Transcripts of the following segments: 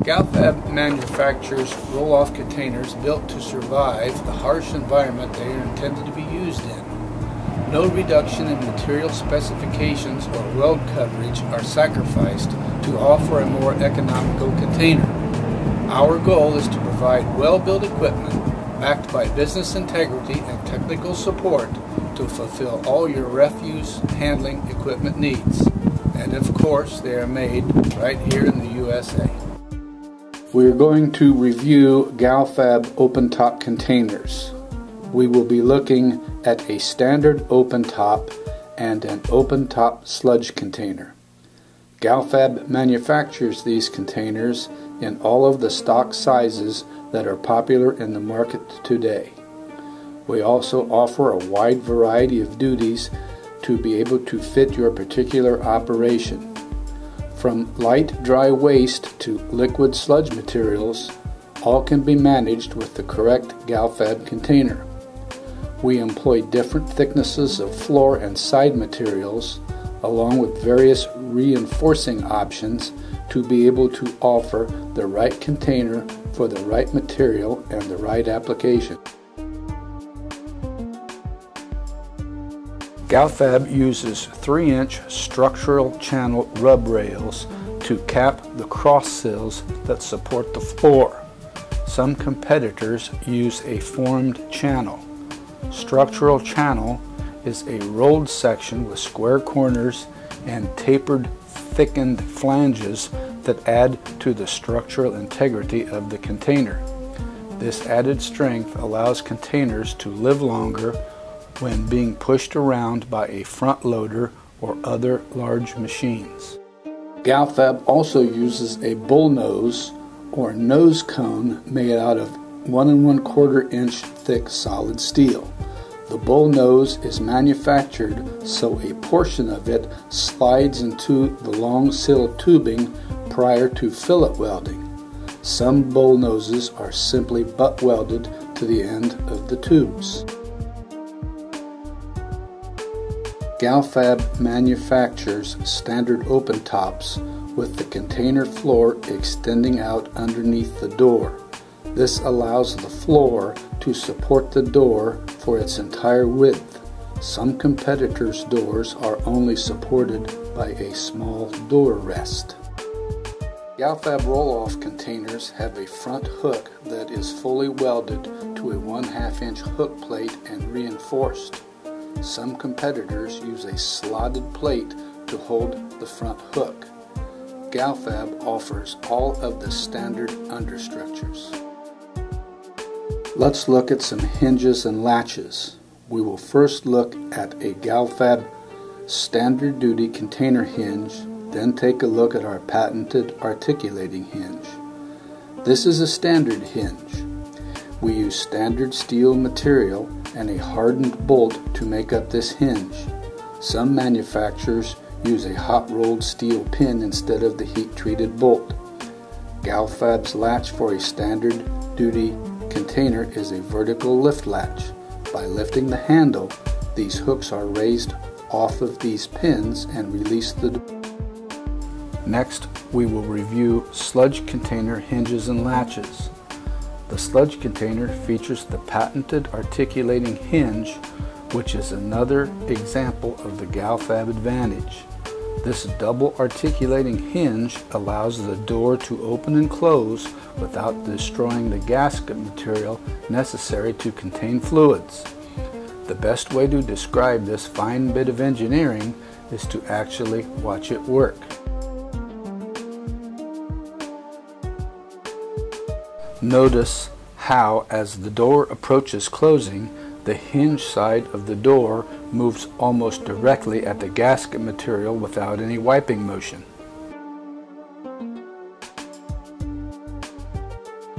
GalFab manufactures roll-off containers built to survive the harsh environment they are intended to be used in. No reduction in material specifications or weld coverage are sacrificed to offer a more economical container. Our goal is to provide well-built equipment backed by business integrity and technical support to fulfill all your refuse handling equipment needs. And of course, they are made right here in the USA. We are going to review GalFab open-top containers. We will be looking at a standard open-top and an open-top sludge container. GalFab manufactures these containers in all of the stock sizes that are popular in the market today. We also offer a wide variety of duties to be able to fit your particular operation. From light dry waste to liquid sludge materials, all can be managed with the correct GalFab container. We employ different thicknesses of floor and side materials, along with various reinforcing options to be able to offer the right container for the right material and the right application. GalFab uses 3-inch structural channel rub rails to cap the cross sills that support the floor. Some competitors use a formed channel. Structural channel is a rolled section with square corners and tapered, thickened flanges that add to the structural integrity of the container. This added strength allows containers to live longer when being pushed around by a front loader or other large machines. GalFab also uses a bullnose or nose cone made out of 1 1/4 inch thick solid steel. The bullnose is manufactured so a portion of it slides into the long sill tubing prior to fillet welding. Some bullnoses are simply butt welded to the end of the tubes. GalFab manufactures standard open tops with the container floor extending out underneath the door. This allows the floor to support the door for its entire width. Some competitors' doors are only supported by a small door rest. GalFab roll-off containers have a front hook that is fully welded to a 1/2 inch hook plate and reinforced. Some competitors use a slotted plate to hold the front hook. GalFab offers all of the standard understructures. Let's look at some hinges and latches. We will first look at a GalFab standard duty container hinge, then take a look at our patented articulating hinge. This is a standard hinge. We use standard steel material and a hardened bolt to make up this hinge. Some manufacturers use a hot-rolled steel pin instead of the heat-treated bolt. GalFab's latch for a standard duty container is a vertical lift latch. By lifting the handle, these hooks are raised off of these pins and release the door. Next, we will review sludge container hinges and latches. The sludge container features the patented articulating hinge, which is another example of the GalFab advantage. This double articulating hinge allows the door to open and close without destroying the gasket material necessary to contain fluids. The best way to describe this fine bit of engineering is to actually watch it work. Notice how, as the door approaches closing, the hinge side of the door moves almost directly at the gasket material without any wiping motion.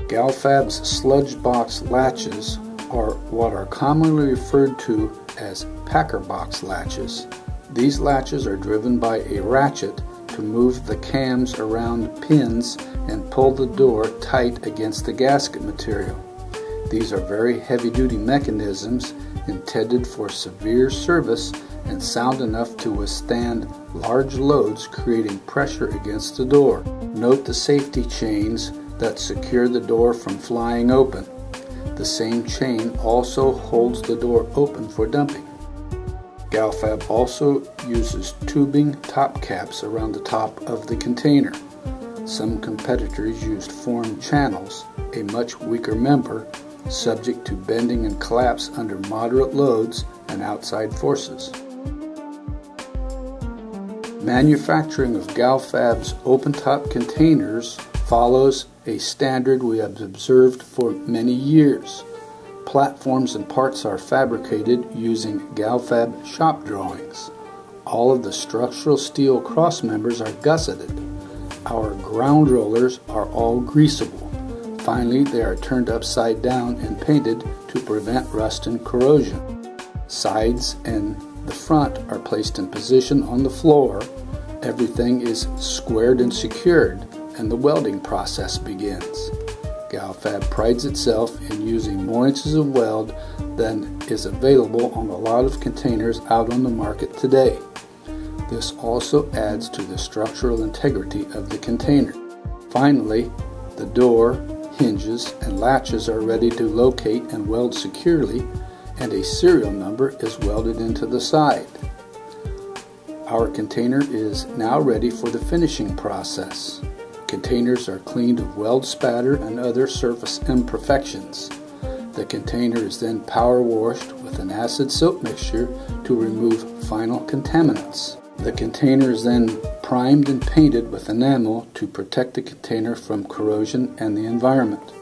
GalFab's sludge box latches are what are commonly referred to as packer box latches. These latches are driven by a ratchet to move the cams around pins and pull the door tight against the gasket material. These are very heavy-duty mechanisms intended for severe service and sound enough to withstand large loads, creating pressure against the door. Note the safety chains that secure the door from flying open. The same chain also holds the door open for dumping. GalFab also uses tubing top caps around the top of the container. Some competitors used formed channels, a much weaker member, subject to bending and collapse under moderate loads and outside forces. Manufacturing of GalFab's open-top containers follows a standard we have observed for many years. Platforms and parts are fabricated using GalFab shop drawings. All of the structural steel cross members are gusseted. Our ground rollers are all greasable. Finally, they are turned upside down and painted to prevent rust and corrosion. Sides and the front are placed in position on the floor. Everything is squared and secured, and the welding process begins. GalFab prides itself in using more inches of weld than is available on a lot of containers out on the market today. This also adds to the structural integrity of the container. Finally, the door, hinges, and latches are ready to locate and weld securely, and a serial number is welded into the side. Our container is now ready for the finishing process. Containers are cleaned of weld spatter and other surface imperfections. The container is then power washed with an acid soap mixture to remove final contaminants. The container is then primed and painted with enamel to protect the container from corrosion and the environment.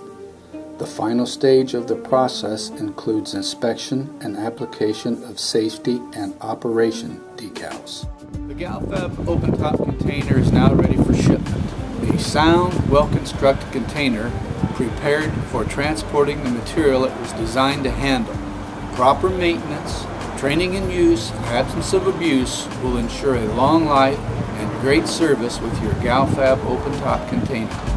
The final stage of the process includes inspection and application of safety and operation decals. The GalFab open-top container is now ready for shipment. A sound, well-constructed container prepared for transporting the material it was designed to handle. Proper maintenance, training and use, absence of abuse will ensure a long life and great service with your GalFab open-top container.